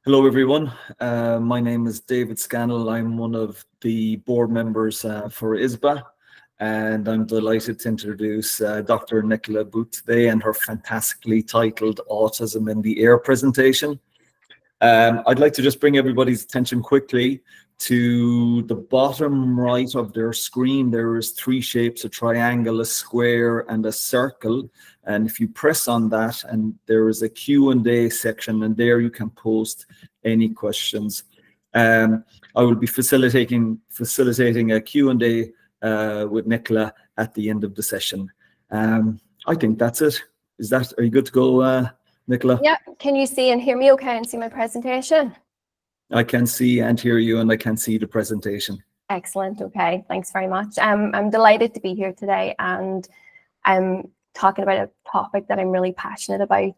Hello, everyone. My name is David Scannell. I'm one of the board members for ISBA, and I'm delighted to introduce Dr. Nichola Booth today and her fantastically titled Autism in the Air presentation. I'd like to just bring everybody's attention quickly to the bottom right of their screen. There is three shapes: a triangle, a square, and a circle. And if you press on that, and there is a Q&A section, and there you can post any questions. I will be facilitating a Q&A with Nichola at the end of the session. I think that's it. Are you good to go, Nichola? Yeah, can you see and hear me okay and see my presentation? I can see and hear you, and I can see the presentation. Excellent, okay, thanks very much. I'm delighted to be here today, and I'm talking about a topic that I'm really passionate about,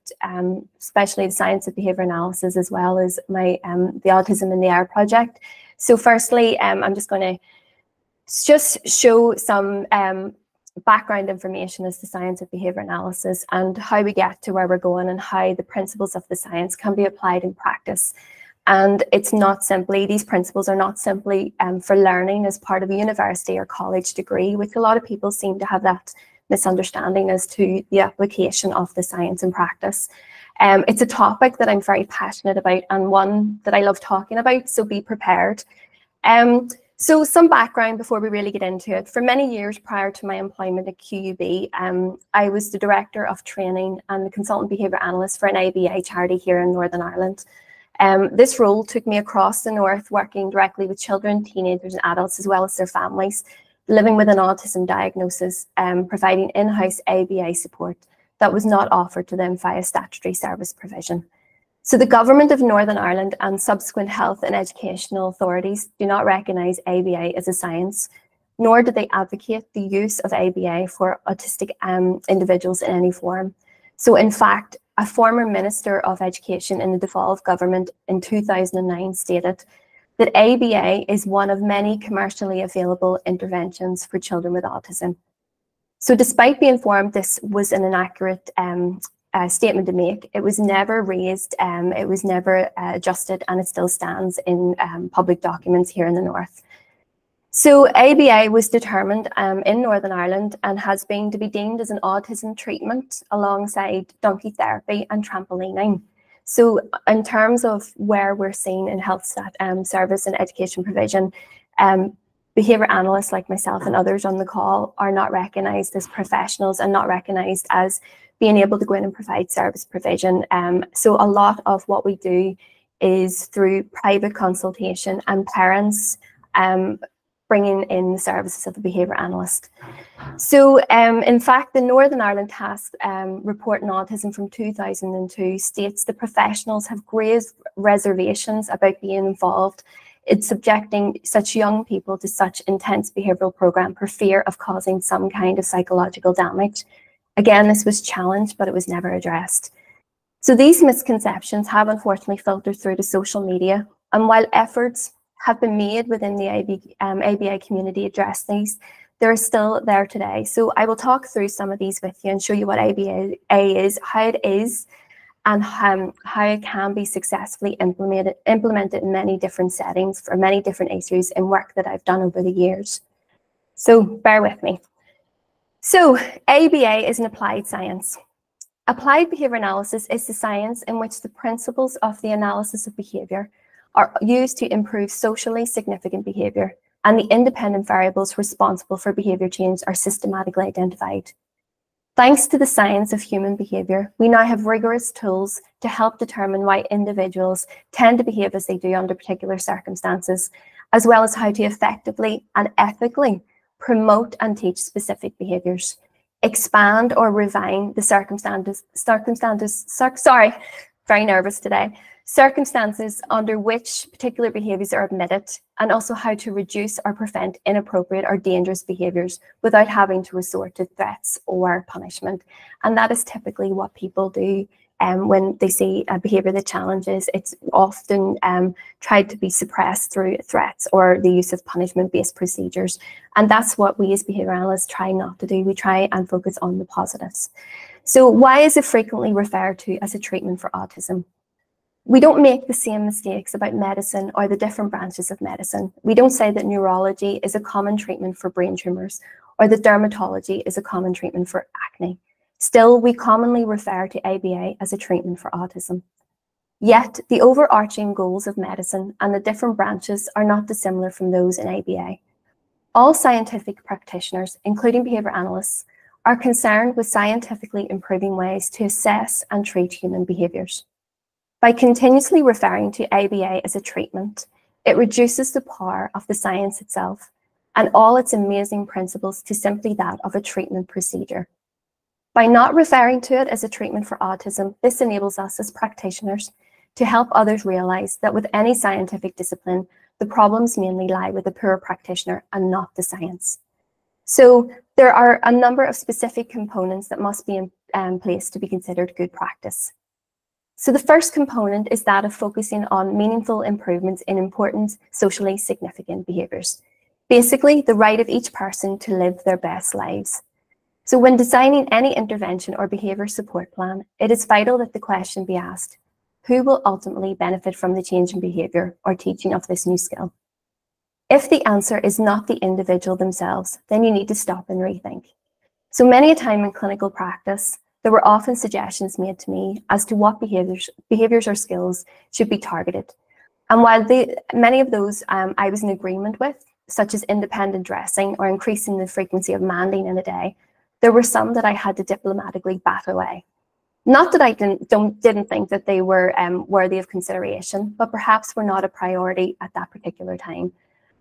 especially the science of behaviour analysis, as well as my the Autism in the Air project. So firstly, I'm just going to show some background information as the science of behaviour analysis and how we get to where we're going and how the principles of the science can be applied in practice. And it's not simply, these principles are not simply for learning as part of a university or college degree, which a lot of people seem to have that misunderstanding as to the application of the science in practice. It's a topic that I'm very passionate about and one that I love talking about, so be prepared. So some background before we really get into it. For many years prior to my employment at QUB, I was the Director of Training and the Consultant Behaviour Analyst for an ISBA charity here in Northern Ireland. This role took me across the north, working directly with children, teenagers and adults, as well as their families, living with an autism diagnosis, providing in-house ABA support that was not offered to them via statutory service provision. So the Government of Northern Ireland and subsequent health and educational authorities do not recognise ABA as a science, nor do they advocate the use of ABA for autistic individuals in any form. So in fact, a former Minister of Education in the devolved government in 2009 stated that ABA is one of many commercially available interventions for children with autism. So despite being informed this was an inaccurate statement to make, it was never raised, it was never adjusted, and it still stands in public documents here in the north. So ABA was determined in Northern Ireland and has been to be deemed as an autism treatment alongside donkey therapy and trampolining. So in terms of where we're seen in health service and education provision, behaviour analysts like myself and others on the call are not recognised as professionals and not recognised as being able to go in and provide service provision. So a lot of what we do is through private consultation and parents bringing in the services of the behaviour analyst. So in fact, the Northern Ireland Task Report on Autism from 2002 states the professionals have grave reservations about being involved in subjecting such young people to such intense behavioural programme for fear of causing some kind of psychological damage. Again, this was challenged, but it was never addressed. So these misconceptions have unfortunately filtered through to social media, and while efforts have been made within the ABA community to address these, they're still there today. So I will talk through some of these with you and show you what ABA is, how it is, and how it can be successfully implemented in many different settings for many different issues in work that I've done over the years. So bear with me. So ABA is an applied science. Applied behaviour analysis is the science in which the principles of the analysis of behaviour are used to improve socially significant behaviour, and the independent variables responsible for behaviour change are systematically identified. Thanks to the science of human behaviour, we now have rigorous tools to help determine why individuals tend to behave as they do under particular circumstances, as well as how to effectively and ethically promote and teach specific behaviours, expand or refine the circumstances under which particular behaviours are admitted, and also how to reduce or prevent inappropriate or dangerous behaviours without having to resort to threats or punishment. And that is typically what people do when they see a behaviour that challenges. It's often tried to be suppressed through threats or the use of punishment-based procedures. And that's what we as behaviour analysts try not to do. We try and focus on the positives. So why is it frequently referred to as a treatment for autism? We don't make the same mistakes about medicine or the different branches of medicine. We don't say that neurology is a common treatment for brain tumours or that dermatology is a common treatment for acne. Still, we commonly refer to ABA as a treatment for autism. Yet, the overarching goals of medicine and the different branches are not dissimilar from those in ABA. All scientific practitioners, including behaviour analysts, are concerned with scientifically improving ways to assess and treat human behaviours. By continuously referring to ABA as a treatment, it reduces the power of the science itself and all its amazing principles to simply that of a treatment procedure. By not referring to it as a treatment for autism, this enables us as practitioners to help others realise that with any scientific discipline, the problems mainly lie with the poor practitioner and not the science. So there are a number of specific components that must be in place to be considered good practice. So the first component is that of focusing on meaningful improvements in important socially significant behaviours. Basically, the right of each person to live their best lives. So when designing any intervention or behaviour support plan, it is vital that the question be asked, who will ultimately benefit from the change in behaviour or teaching of this new skill? If the answer is not the individual themselves, then you need to stop and rethink. So many a time in clinical practice, there were often suggestions made to me as to what behaviours or skills should be targeted. And while many of those I was in agreement with, such as independent dressing or increasing the frequency of manding in a day, there were some that I had to diplomatically bat away. Not that I didn't think that they were worthy of consideration, but perhaps were not a priority at that particular time.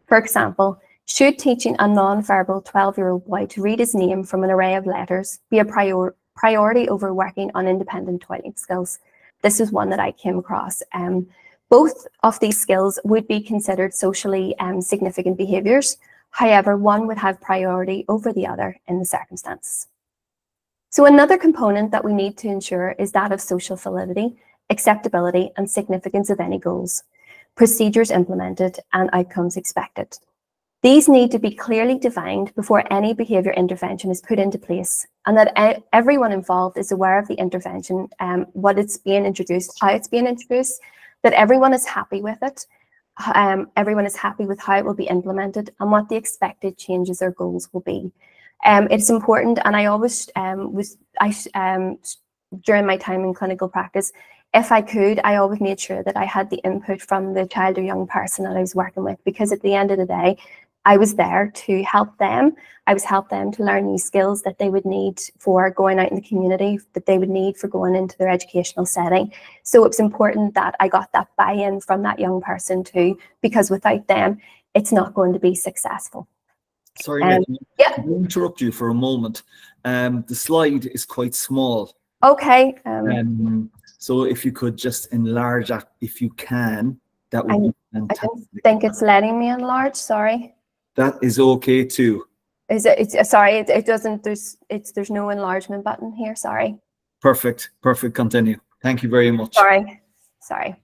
For example, should teaching a non-verbal 12-year-old boy to read his name from an array of letters be a priority over working on independent toileting skills? This is one that I came across. Both of these skills would be considered socially significant behaviours. However, one would have priority over the other in the circumstances. So another component that we need to ensure is that of social validity, acceptability, and significance of any goals, procedures implemented, and outcomes expected. These need to be clearly defined before any behaviour intervention is put into place, and that everyone involved is aware of the intervention, what it's being introduced, how it's being introduced, that everyone is happy with it, everyone is happy with how it will be implemented, and what the expected changes or goals will be. It's important, and I always during my time in clinical practice, if I could, I always made sure that I had the input from the child or young person that I was working with, because at the end of the day, I was there to help them. I was helping them to learn new skills that they would need for going out in the community, that they would need for going into their educational setting. So it's important that I got that buy-in from that young person too, because without them, it's not going to be successful. Sorry, yeah. I'll interrupt you for a moment. The slide is quite small. Okay. So if you could just enlarge that, if you can, that would be fantastic. I don't think it's letting me enlarge. Sorry. That is okay too. Is it? Sorry. It doesn't. There's no enlargement button here. Sorry. Perfect. Perfect. Continue. Thank you very much. Sorry.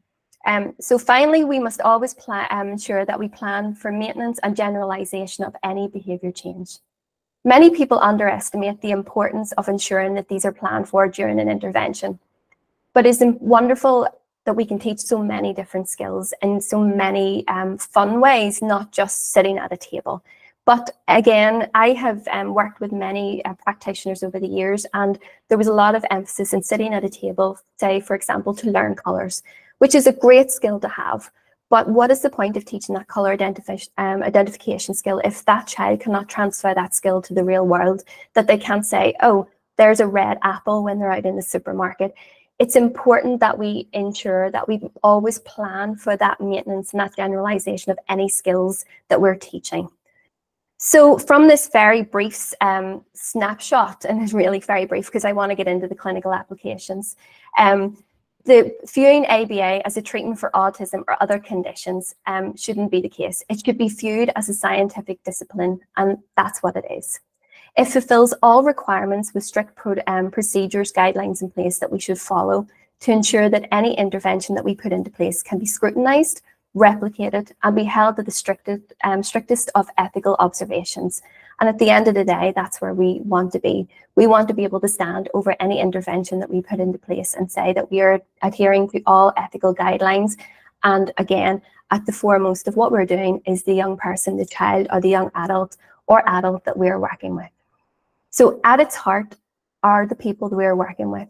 So finally, we must always ensure that we plan for maintenance and generalization of any behaviour change. Many people underestimate the importance of ensuring that these are planned for during an intervention. But it's wonderful that we can teach so many different skills in so many fun ways, not just sitting at a table. But again, I have worked with many practitioners over the years, and there was a lot of emphasis in sitting at a table, say, for example, to learn colours, which is a great skill to have. But what is the point of teaching that colour identification skill if that child cannot transfer that skill to the real world, that they can't say, oh, there's a red apple when they're out in the supermarket? It's important that we ensure that we always plan for that maintenance and that generalization of any skills that we're teaching. So from this very brief snapshot, and it's really very brief because I want to get into the clinical applications, the viewing ABA as a treatment for autism or other conditions shouldn't be the case. It should be viewed as a scientific discipline, and that's what it is. It fulfills all requirements with strict procedures, guidelines in place that we should follow to ensure that any intervention that we put into place can be scrutinised, replicated, and be held to the strictest of ethical observations. And at the end of the day, that's where we want to be. We want to be able to stand over any intervention that we put into place and say that we are adhering to all ethical guidelines. And again, at the foremost of what we're doing is the young person, the child, or the young adult or adult that we're working with. So at its heart are the people that we're working with.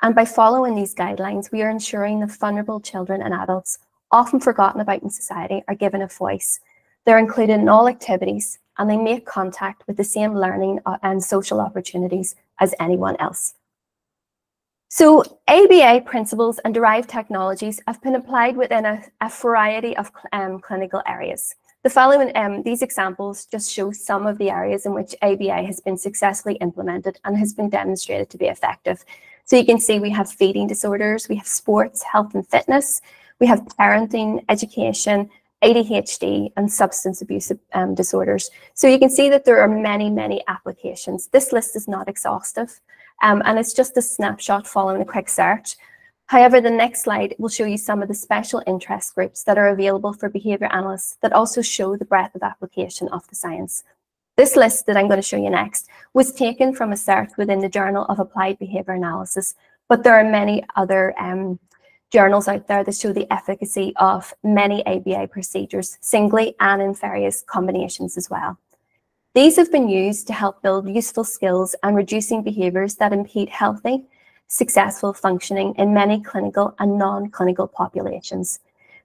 And by following these guidelines, we are ensuring that vulnerable children and adults, often forgotten about in society, are given a voice. They're included in all activities, and they make contact with the same learning and social opportunities as anyone else. So ABA principles and derived technologies have been applied within a variety of clinical areas. The following, these examples just show some of the areas in which ABA has been successfully implemented and has been demonstrated to be effective. So you can see we have feeding disorders, we have sports, health and fitness, we have parenting, education, ADHD, and substance abuse disorders. So you can see that there are many, many applications. This list is not exhaustive, and it's just a snapshot following a quick search. However, the next slide will show you some of the special interest groups that are available for behaviour analysts that also show the breadth of application of the science. This list that I'm going to show you next was taken from a search within the Journal of Applied Behaviour Analysis, but there are many other journals out there that show the efficacy of many ABA procedures singly and in various combinations as well. These have been used to help build useful skills and reducing behaviours that impede healthy, successful functioning in many clinical and non-clinical populations.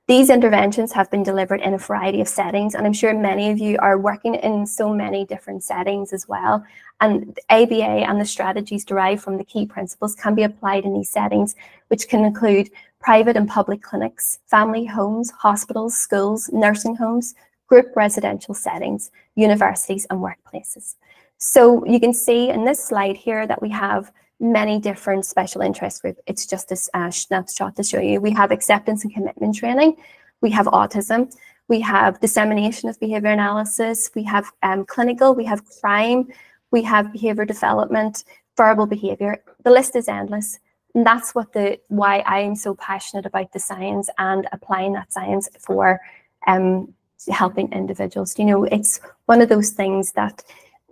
These interventions have been delivered in a variety of settings, and I'm sure many of you are working in so many different settings as well. And ABA and the strategies derived from the key principles can be applied in these settings, which can include private and public clinics, family homes, hospitals, schools, nursing homes, group residential settings, universities and workplaces. So you can see in this slide here that we have many different special interest groups. It's just a snapshot to show you. We have acceptance and commitment training, we have autism, we have dissemination of behaviour analysis, we have clinical, we have crime, we have behaviour development, verbal behaviour. The list is endless. And that's why I am so passionate about the science and applying that science for helping individuals. You know, it's one of those things that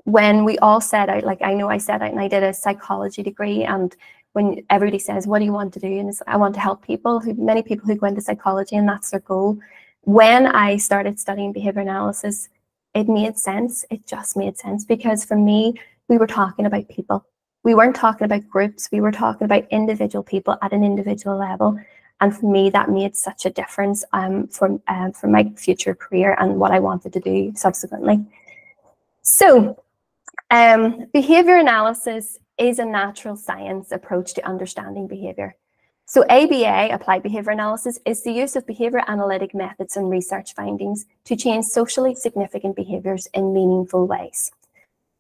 when we all set out, like I know I set out and I did a psychology degree, and when everybody says, what do you want to do? And it's, I want to help people, many people who go into psychology, and that's their goal. When I started studying behaviour analysis, it made sense. It just made sense, because for me, we were talking about people. We weren't talking about groups. We were talking about individual people at an individual level. And for me, that made such a difference for my future career and what I wanted to do subsequently. So behaviour analysis is a natural science approach to understanding behaviour. So ABA, Applied Behaviour Analysis, is the use of behaviour analytic methods and research findings to change socially significant behaviours in meaningful ways.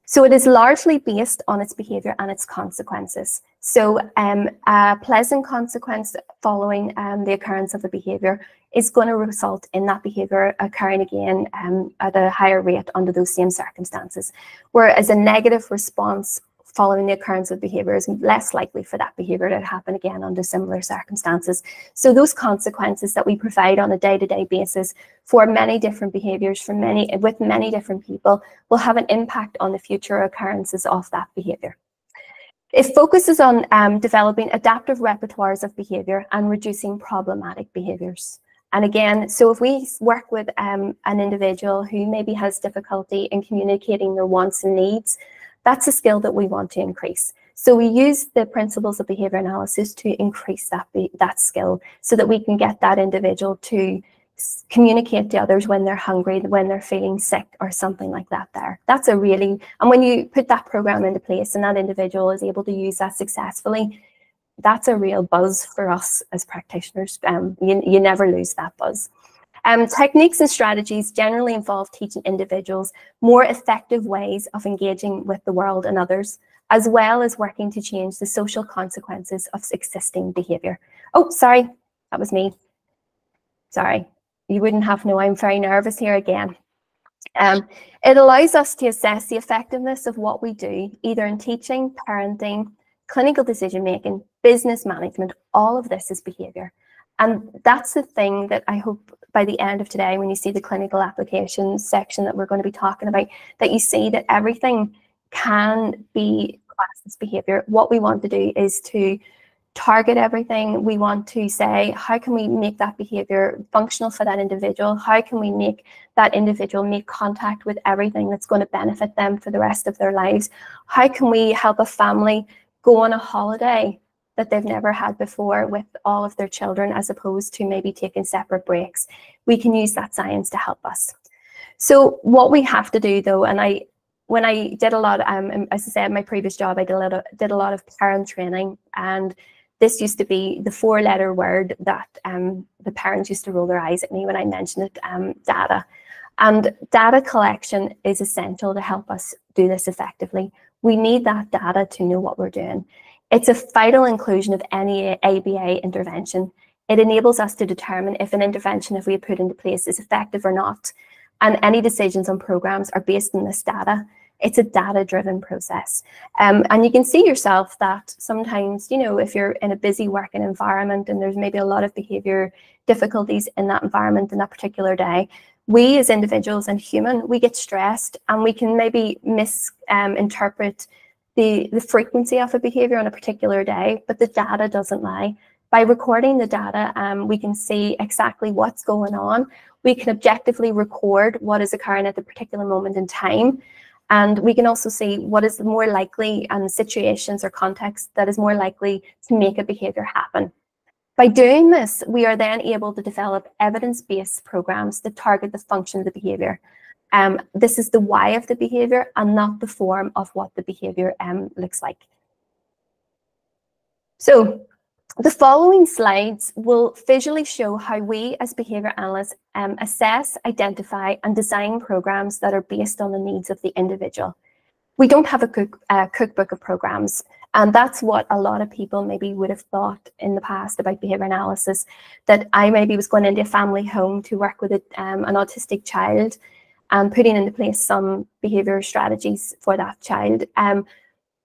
So it is largely based on its behaviour and its consequences. So a pleasant consequence following the occurrence of the behaviour is going to result in that behaviour occurring again at a higher rate under those same circumstances. Whereas a negative response following the occurrence of behaviour is less likely for that behaviour to happen again under similar circumstances. So those consequences that we provide on a day-to-day basis for many different behaviours with many different people will have an impact on the future occurrences of that behaviour. It focuses on developing adaptive repertoires of behaviour and reducing problematic behaviours. And again, so if we work with an individual who maybe has difficulty in communicating their wants and needs, that's a skill that we want to increase. So we use the principles of behaviour analysis to increase that skill so that we can get that individual to communicate to others when they're hungry, when they're feeling sick or something like that there. That's a really, and when you put that program into place and that individual is able to use that successfully, that's a real buzz for us as practitioners. You never lose that buzz. Techniques and strategies generally involve teaching individuals more effective ways of engaging with the world and others, as well as working to change the social consequences of existing behaviour. Oh, sorry, that was me. Sorry, you wouldn't have to know I'm very nervous here again. It allows us to assess the effectiveness of what we do, either in teaching, parenting, clinical decision-making, business management. All of this is behaviour. And that's the thing that I hope by the end of today, when you see the clinical applications section that we're going to be talking about, that you see that everything can be classed as behaviour. What we want to do is to target everything. We want to say, how can we make that behaviour functional for that individual? How can we make that individual make contact with everything that's going to benefit them for the rest of their lives? How can we help a family go on a holiday that they've never had before with all of their children, as opposed to maybe taking separate breaks? We can use that science to help us. So what we have to do though, and when I did a lot, as I said, in my previous job, I did a lot of parent training, and this used to be the 4-letter word that the parents used to roll their eyes at me when I mentioned it, data. And data collection is essential to help us do this effectively. We need that data to know what we're doing. It's a vital inclusion of any ABA intervention. It enables us to determine if an intervention, if we put into place, is effective or not. And any decisions on programs are based on this data. It's a data-driven process. And you can see yourself that sometimes, you know, if you're in a busy working environment and there's maybe a lot of behaviour difficulties in that environment in that particular day, we as individuals and human, we get stressed and we can maybe misinterpret the frequency of a behaviour on a particular day, but the data doesn't lie. By recording the data, we can see exactly what's going on. We can objectively record what is occurring at the particular moment in time. And we can also see what is more likely and situations or context that is more likely to make a behaviour happen. By doing this, we are then able to develop evidence-based programs that target the function of the behaviour. This is the why of the behaviour and not the form of what the behaviour looks like. So the following slides will visually show how we as behaviour analysts assess, identify and design programs that are based on the needs of the individual. We don't have a cookbook of programs, and that's what a lot of people maybe would have thought in the past about behaviour analysis, that I maybe was going into a family home to work with an autistic child and putting into place some behaviour strategies for that child.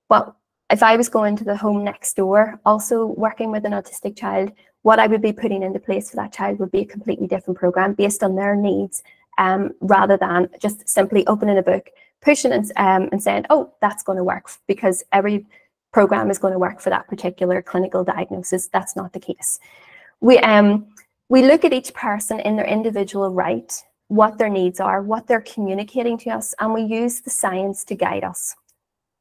But if I was going to the home next door, also working with an autistic child, what I would be putting into place for that child would be a completely different program based on their needs, rather than just simply opening a book, pushing it and saying, oh, that's going to work, because every program is going to work for that particular clinical diagnosis. That's not the case. We look at each person in their individual right, what their needs are, what they're communicating to us, and we use the science to guide us.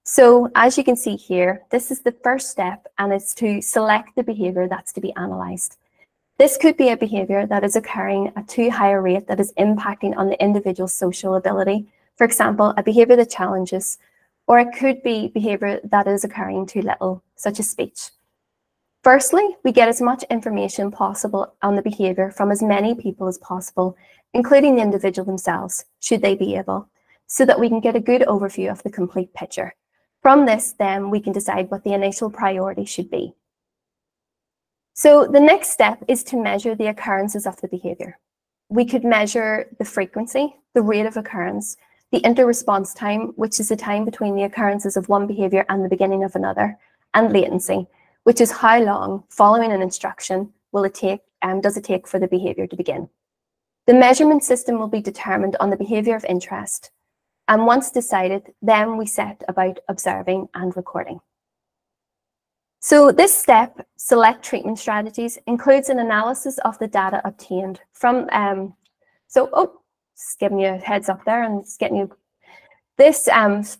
So as you can see here, this is the first step, and it's to select the behaviour that's to be analysed. This could be a behaviour that is occurring at too high a rate that is impacting on the individual's social ability. For example, a behaviour that challenges, or it could be behaviour that is occurring too little, such as speech. Firstly, we get as much information possible on the behaviour from as many people as possible, including the individual themselves, should they be able, so that we can get a good overview of the complete picture. From this, then, we can decide what the initial priority should be. So the next step is to measure the occurrences of the behaviour. We could measure the frequency, the rate of occurrence, the inter-response time, which is the time between the occurrences of one behaviour and the beginning of another, and latency, which is how long, following an instruction, does it take for the behaviour to begin. The measurement system will be determined on the behaviour of interest, and once decided, then we set about observing and recording. So this step, select treatment strategies, includes an analysis of the data obtained from, just giving you a heads up there and just getting you this.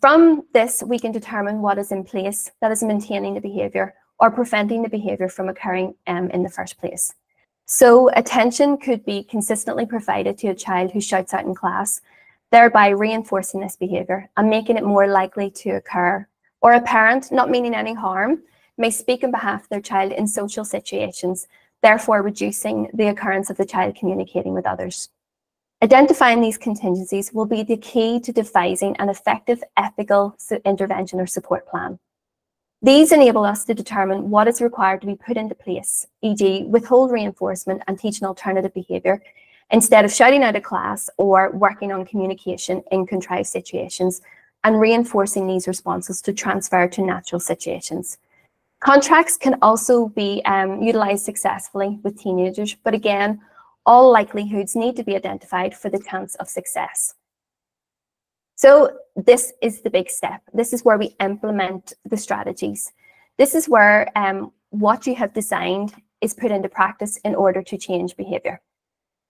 From this, we can determine what is in place that is maintaining the behaviour or preventing the behaviour from occurring in the first place. So attention could be consistently provided to a child who shouts out in class, thereby reinforcing this behaviour and making it more likely to occur. Or a parent, not meaning any harm, may speak on behalf of their child in social situations, therefore reducing the occurrence of the child communicating with others. Identifying these contingencies will be the key to devising an effective ethical intervention or support plan. These enable us to determine what is required to be put into place, e.g. withhold reinforcement and teach an alternative behaviour, instead of shouting out of class or working on communication in contrived situations, and reinforcing these responses to transfer to natural situations. Contracts can also be utilised successfully with teenagers, but again, all likelihoods need to be identified for the chance of success. So this is the big step. This is where we implement the strategies. This is where what you have designed is put into practice in order to change behaviour.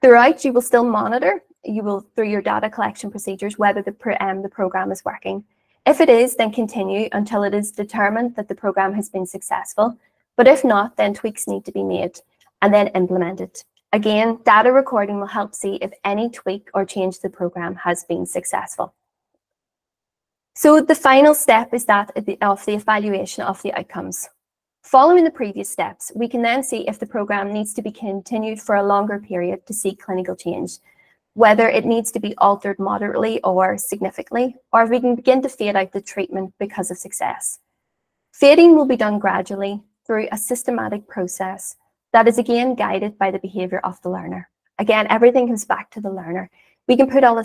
Throughout, you will still monitor, through your data collection procedures, whether the programme is working. If it is, then continue until it is determined that the programme has been successful. But if not, then tweaks need to be made and then implemented. Again, data recording will help see if any tweak or change to the programme has been successful. So the final step is that of the evaluation of the outcomes. Following the previous steps, we can then see if the programme needs to be continued for a longer period to see clinical change, whether it needs to be altered moderately or significantly, or if we can begin to fade out the treatment because of success. Fading will be done gradually through a systematic process that is again guided by the behaviour of the learner. Again, everything comes back to the learner. We can put all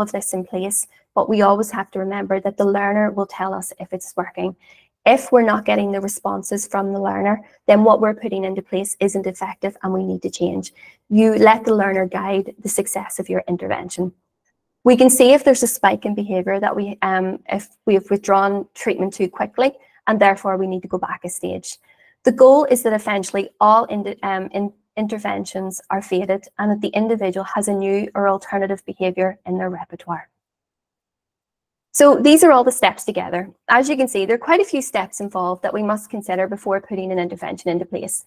of this in place, but we always have to remember that the learner will tell us if it's working. If we're not getting the responses from the learner, then what we're putting into place isn't effective and we need to change. You let the learner guide the success of your intervention. We can see if there's a spike in behaviour that if we have withdrawn treatment too quickly, and therefore we need to go back a stage. The goal is that eventually all interventions are faded and that the individual has a new or alternative behaviour in their repertoire. So these are all the steps together. As you can see, there are quite a few steps involved that we must consider before putting an intervention into place.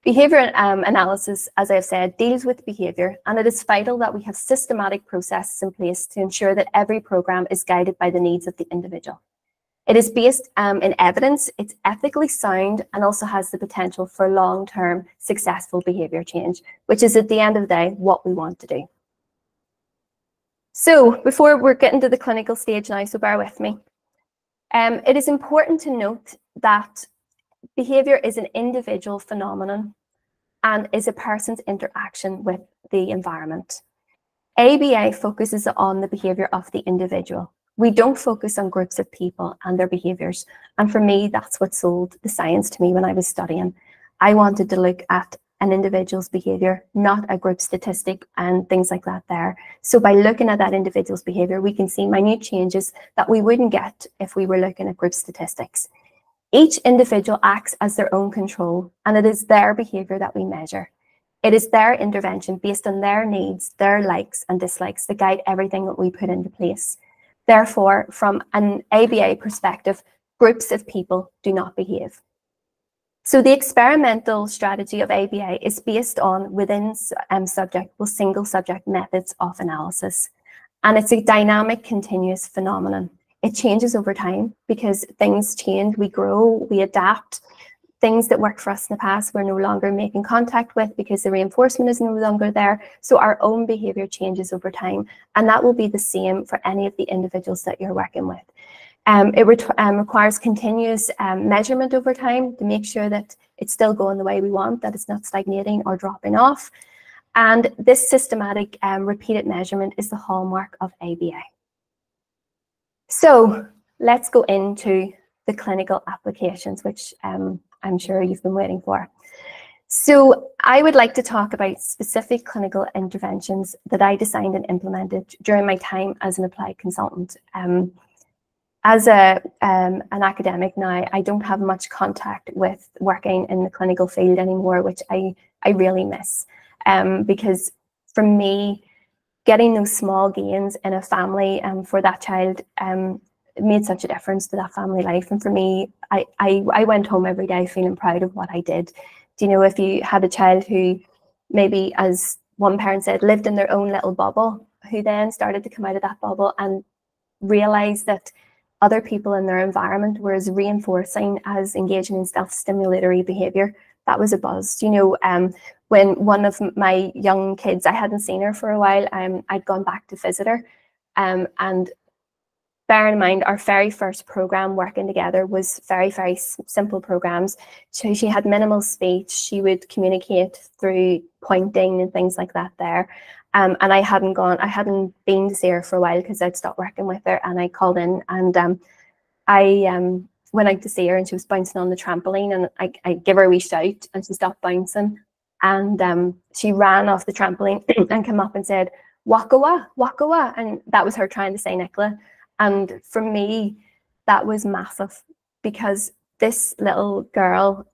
Behaviour analysis, as I've said, deals with behaviour, and it is vital that we have systematic processes in place to ensure that every programme is guided by the needs of the individual. It is based in evidence, it's ethically sound, and also has the potential for long-term successful behaviour change, which is at the end of the day what we want to do. So before we're getting to the clinical stage now, so bear with me. It is important to note that behaviour is an individual phenomenon and is a person's interaction with the environment. ABA focuses on the behaviour of the individual. We don't focus on groups of people and their behaviours. And for me, that's what sold the science to me when I was studying. I wanted to look at an individual's behaviour, not a group statistic and things like that there. So by looking at that individual's behaviour, we can see minute changes that we wouldn't get if we were looking at group statistics. Each individual acts as their own control, and it is their behaviour that we measure. It is their intervention based on their needs, their likes and dislikes that guide everything that we put into place. Therefore, from an ABA perspective, groups of people do not behave. So the experimental strategy of ABA is based on within subject with single subject methods of analysis. And it's a dynamic, continuous phenomenon. It changes over time because things change, we grow, we adapt. Things that worked for us in the past we're no longer making contact with because the reinforcement is no longer there. So our own behaviour changes over time. And that will be the same for any of the individuals that you're working with. It requires continuous measurement over time to make sure that it's still going the way we want, that it's not stagnating or dropping off. And this systematic repeated measurement is the hallmark of ABA. So let's go into the clinical applications, which I'm sure you've been waiting for. So I would like to talk about specific clinical interventions that I designed and implemented during my time as an applied consultant. As an academic now, I don't have much contact with working in the clinical field anymore, which I really miss. Because for me, getting those small gains in a family for that child made such a difference to that family life. And for me, I went home every day feeling proud of what I did. Do you know, if you had a child who maybe, as one parent said, lived in their own little bubble, who then started to come out of that bubble and realised that other people in their environment were as reinforcing as engaging in self-stimulatory behaviour, that was a buzz. You know, when one of my young kids, I hadn't seen her for a while, I'd gone back to visit her, and bear in mind, our very first programme working together was very, very simple programmes. So she had minimal speech, she would communicate through pointing and things like that there. And I hadn't been to see her for a while because I'd stopped working with her, and I called in and I went out to see her and she was bouncing on the trampoline, and I give her a wee shout and she stopped bouncing, and she ran off the trampoline and came up and said, "Wakawa, wakawa," and that was her trying to say Nicola. And for me, that was massive, because this little girl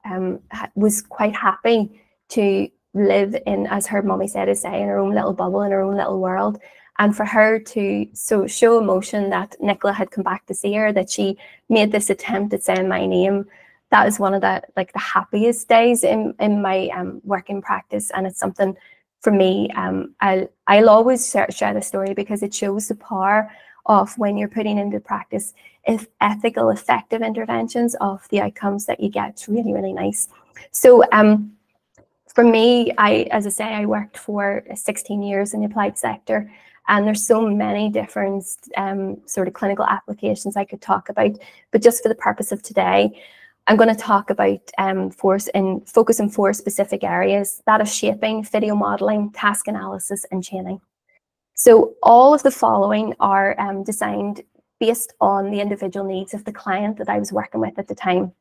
was quite happy to live in, as her mummy said, in her own little bubble, in her own little world. And for her to show emotion that Nicola had come back to see her, that she made this attempt at saying my name, that is one of the happiest days in my working practice. And it's something for me, I'll always share the story, because it shows the power of, when you're putting into practice ethical, effective interventions, of the outcomes that you get. It's really, really nice. So for me, as I say, I worked for 16 years in the applied sector, and there's so many different sort of clinical applications I could talk about. But just for the purpose of today, I'm going to talk about focus on 4 specific areas: that of shaping, video modeling, task analysis, and chaining. So all of the following are designed based on the individual needs of the client that I was working with at the time.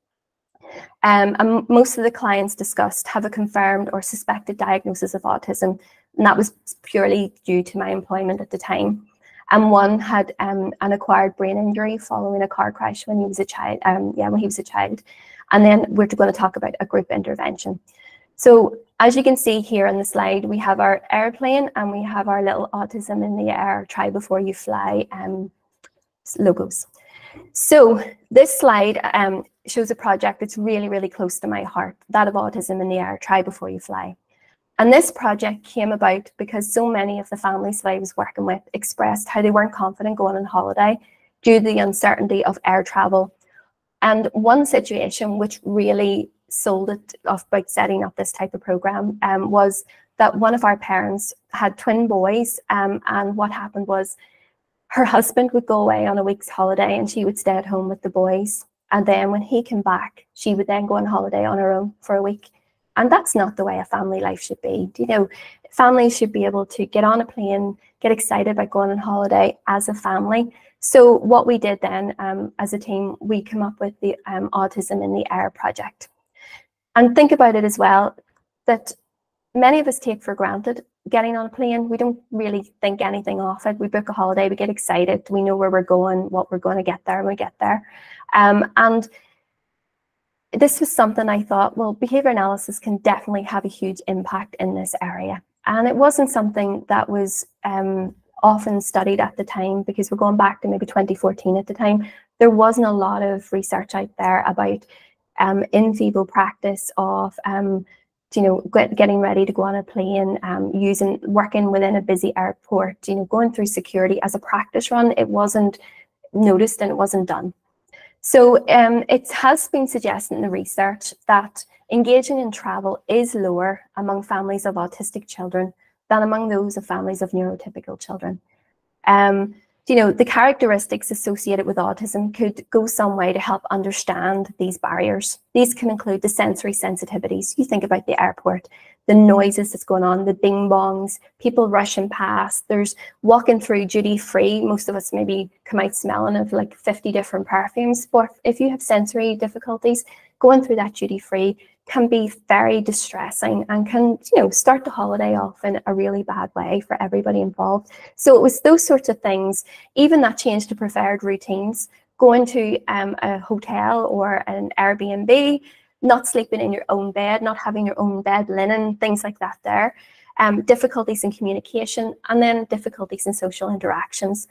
And most of the clients discussed have a confirmed or suspected diagnosis of autism, and that was purely due to my employment at the time. And one had an acquired brain injury following a car crash when he was a child. When he was a child. And then we're going to talk about a group intervention. So as you can see here on the slide, we have our airplane and we have our little autism in the air, try before you fly logos. So this slide shows a project that's really, really close to my heart, that of autism in the air, try before you fly. And this project came about because so many of the families that I was working with expressed how they weren't confident going on holiday due to the uncertainty of air travel. And one situation which really sold it off about setting up this type of program was that one of our parents had twin boys, and what happened was her husband would go away on a week's holiday and she would stay at home with the boys. And then when he came back, she would then go on holiday on her own for a week. And that's not the way a family life should be. You know, families should be able to get on a plane, get excited about going on holiday as a family. So what we did then as a team, we came up with the Autism in the Air project. And think about it as well, that many of us take for granted getting on a plane. We don't really think anything of it. We book a holiday, we get excited, we know where we're going, what we're going to get there when we get there. And this was something I thought, well, behaviour analysis can definitely have a huge impact in this area. And it wasn't something that was often studied at the time, because we're going back to maybe 2014 at the time. There wasn't a lot of research out there about in vivo practice of getting ready to go on a plane, working within a busy airport, going through security as a practice run. It wasn't noticed and it wasn't done. So it has been suggested in the research that engaging in travel is lower among families of autistic children than among those of families of neurotypical children. The characteristics associated with autism could go some way to help understand these barriers. These can include the sensory sensitivities. You think about the airport, the noises that's going on, the ding bongs, people rushing past, there's walking through duty free. Most of us maybe come out smelling of like 50 different perfumes, but if you have sensory difficulties, going through that duty free can be very distressing and can, start the holiday off in a really bad way for everybody involved. So it was those sorts of things, even that change to preferred routines, going to a hotel or an Airbnb, not sleeping in your own bed, not having your own bed linen, things like that there, difficulties in communication, and then difficulties in social interactions.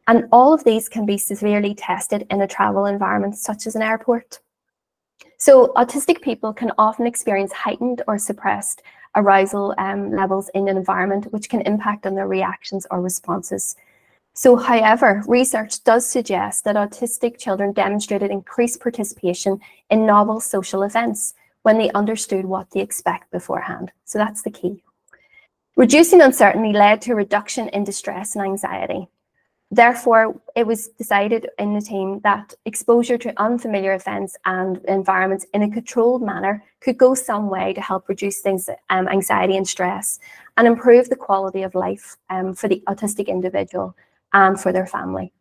And all of these can be severely tested in a travel environment such as an airport. So autistic people can often experience heightened or suppressed arousal levels in an environment, which can impact on their reactions or responses. So, however, research does suggest that autistic children demonstrated increased participation in novel social events when they understood what they expect beforehand. So that's the key. Reducing uncertainty led to a reduction in distress and anxiety. Therefore, it was decided in the team that exposure to unfamiliar events and environments in a controlled manner could go some way to help reduce things, anxiety and stress, and improve the quality of life for the autistic individual and for their family.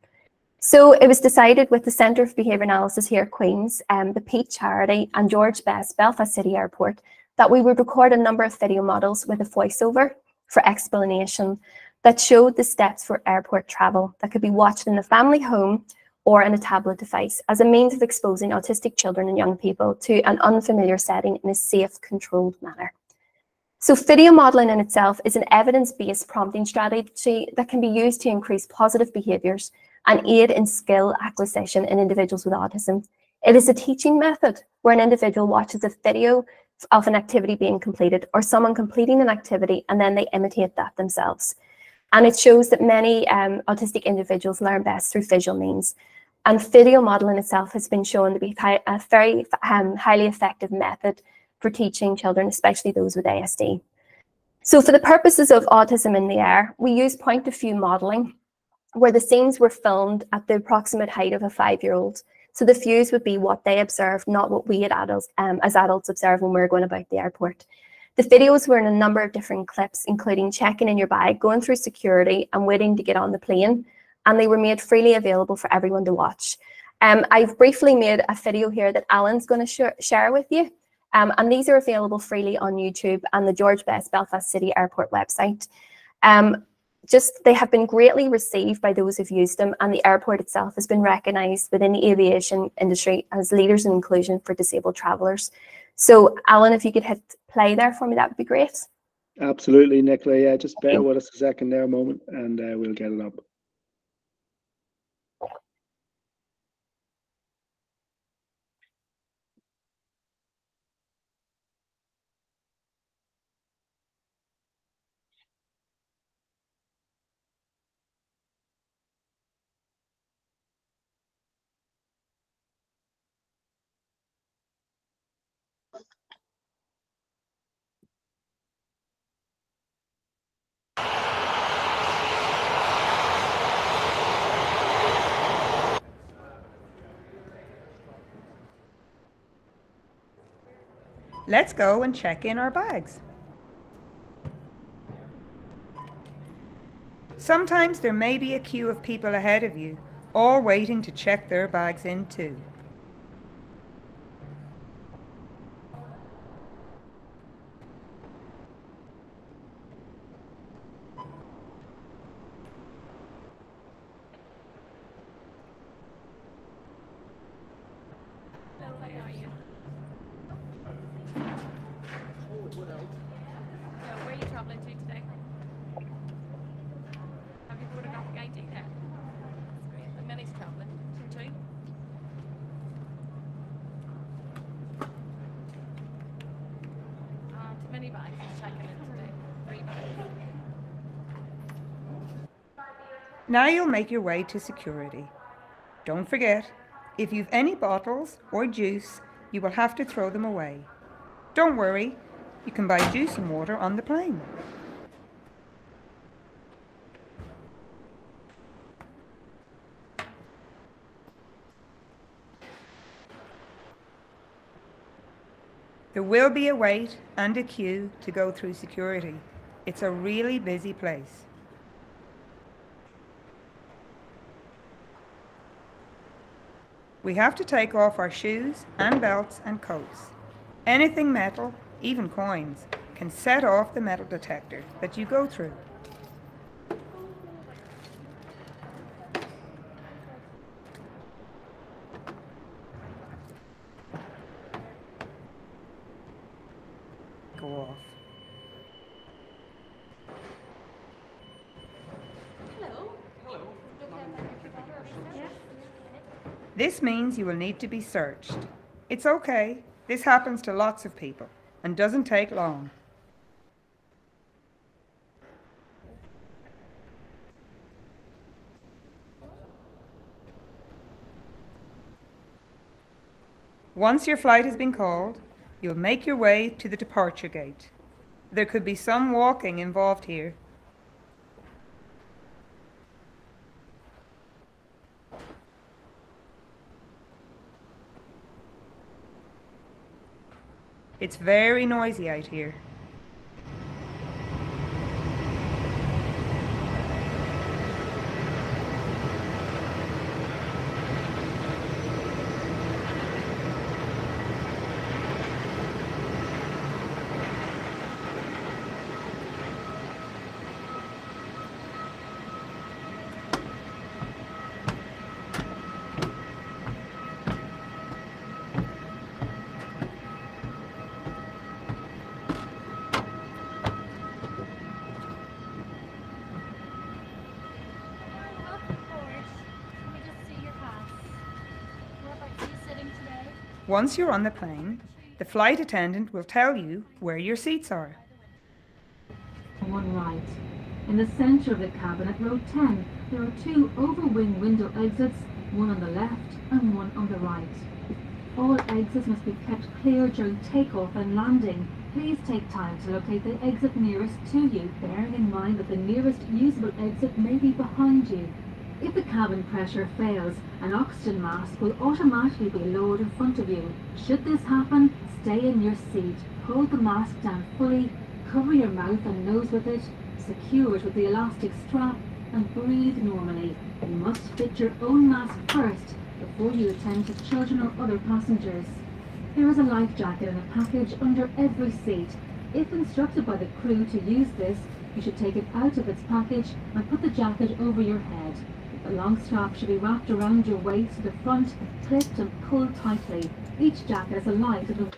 So it was decided with the Centre for Behaviour Analysis here at Queen's, the PEAT charity and George Best Belfast City Airport that we would record a number of video models with a voiceover for explanation that showed the steps for airport travel that could be watched in a family home or in a tablet device as a means of exposing autistic children and young people to an unfamiliar setting in a safe, controlled manner. So video modelling in itself is an evidence-based prompting strategy that can be used to increase positive behaviours and aid in skill acquisition in individuals with autism. It is a teaching method where an individual watches a video of an activity being completed or someone completing an activity and then they imitate that themselves. And it shows that many autistic individuals learn best through visual means. And video modelling itself has been shown to be a very highly effective method for teaching children, especially those with ASD. So for the purposes of Autism in the Air, we use point of view modelling, where the scenes were filmed at the approximate height of a 5-year-old. So the views would be what they observed, not what we as adults observe when we're going about the airport. The videos were in a number of different clips, including checking in your bag, going through security and waiting to get on the plane. And they were made freely available for everyone to watch. I've briefly made a video here that Alan's going to share with you. And these are available freely on YouTube and the George Best Belfast City Airport website. They have been greatly received by those who've used them, and the airport itself has been recognised within the aviation industry as leaders in inclusion for disabled travellers. So Alan, if you could hit play there for me, that would be great. Absolutely, Nicola. Yeah, just bear with us a second there, a moment, and we'll get it up. Let's go and check in our bags. Sometimes there may be a queue of people ahead of you, all waiting to check their bags in too. Where are you travelling to today? Have you photographic ID there? That's great. And Minnie's travelling too. And mini bags is checking in today. 3 bags. Now you'll make your way to security. Don't forget, if you've any bottles or juice, you will have to throw them away. Don't worry, you can buy juice and water on the plane. There will be a wait and a queue to go through security. It's a really busy place. We have to take off our shoes and belts and coats. Anything metal, even coins, can set off the metal detector that you go through. Go off. Hello. Hello. This means you will need to be searched. It's okay. This happens to lots of people and doesn't take long. Once your flight has been called, you'll make your way to the departure gate. There could be some walking involved here. It's very noisy out here. Once you're on the plane, the flight attendant will tell you where your seats are. One right. In the centre of the cabin at row 10, there are 2 over-wing window exits, one on the left and one on the right. All exits must be kept clear during takeoff and landing. Please take time to locate the exit nearest to you, bearing in mind that the nearest usable exit may be behind you. If the cabin pressure fails, an oxygen mask will automatically be lowered in front of you. Should this happen, stay in your seat, hold the mask down fully, cover your mouth and nose with it, secure it with the elastic strap, and breathe normally. You must fit your own mask first before you attend to children or other passengers. There is a life jacket in a package under every seat. If instructed by the crew to use this, you should take it out of its package and put the jacket over your head. The long strap should be wrapped around your waist to the front, clipped and pulled tightly. Each jacket has a light at the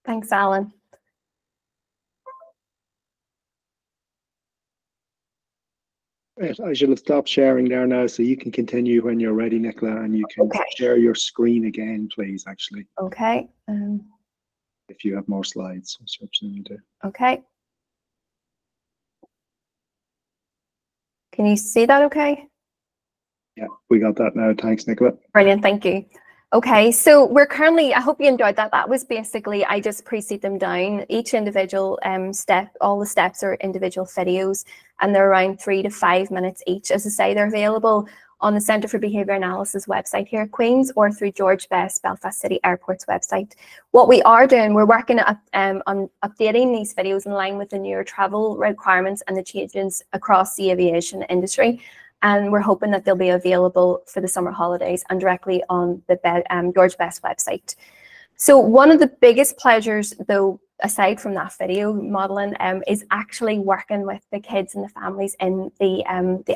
Thanks, Alan. Right, I should have stopped sharing there now, so you can continue when you're ready, Nicola, and you can Okay. share your screen again, please, actually, Okay. if you have more slides. So you do. Okay. Can you see that okay? Yeah, we got that now. Thanks, Nicola. Brilliant, thank you. Okay, so we're currently, I hope you enjoyed that. That was basically, I just pre-seat them down. Each individual step, all the steps are individual videos, and they're around 3 to 5 minutes each. As I say, they're available on the Centre for Behaviour Analysis website here at Queen's, or through George Best Belfast City Airport's website. What we are doing, we're working on updating these videos in line with the newer travel requirements and the changes across the aviation industry. And we're hoping that they'll be available for the summer holidays and directly on the George Best website. So one of the biggest pleasures, though, aside from that video modeling, is actually working with the kids and the families in the